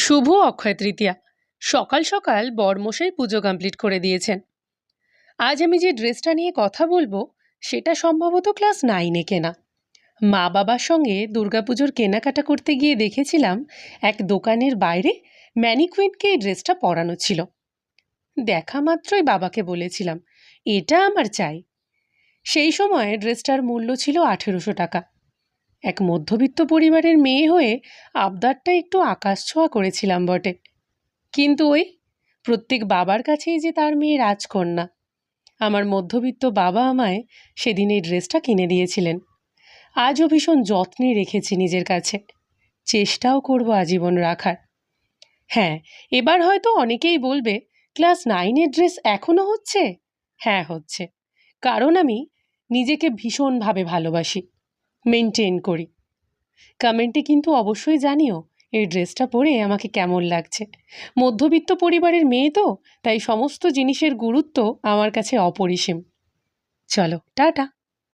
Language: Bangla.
শুভ অক্ষয় তৃতীয়া। সকাল সকাল বরমশাই পুজো কমপ্লিট করে দিয়েছেন। আজ আমি যে ড্রেসটা নিয়ে কথা বলবো সেটা সম্ভবত ক্লাস 9-এ কেনা। মা বাবার সঙ্গে দুর্গাপুজোর কেনাকাটা করতে গিয়ে দেখেছিলাম এক দোকানের বাইরে ম্যানিকুইনকে এই ড্রেসটা পরানো ছিল। দেখা মাত্রই বাবাকে বলেছিলাম, এটা আমার চাই। সেই সময় ড্রেসটার মূল্য ছিল 1800 টাকা। এক মধ্যবিত্ত পরিবারের মেয়ে হয়ে আবদারটা একটু আকাশ ছোঁয়া করেছিলাম বটে, কিন্তু ওই প্রত্যেক বাবার কাছেই যে তার মেয়ে রাজকন্যা। আমার মধ্যবিত্ত বাবা আমায় সেদিন এই ড্রেসটা কিনে দিয়েছিলেন। আজও ভীষণ যত্নে রেখেছি নিজের কাছে, চেষ্টাও করব আজীবন রাখার। হ্যাঁ, এবার হয়তো অনেকেই বলবে, ক্লাস 9-এর ড্রেস এখনও হচ্ছে? হ্যাঁ, হচ্ছে। কারণ আমি নিজেকে ভীষণভাবে ভালোবাসি, মেনটেন করি। কমেন্টে কিন্তু অবশ্যই জানিও এই ড্রেসটা পরে আমাকে কেমন লাগছে। মধ্যবিত্ত পরিবারের মেয়ে তো, তাই সমস্ত জিনিসের গুরুত্ব আমার কাছে অপরিসীম। চলো, টাটা।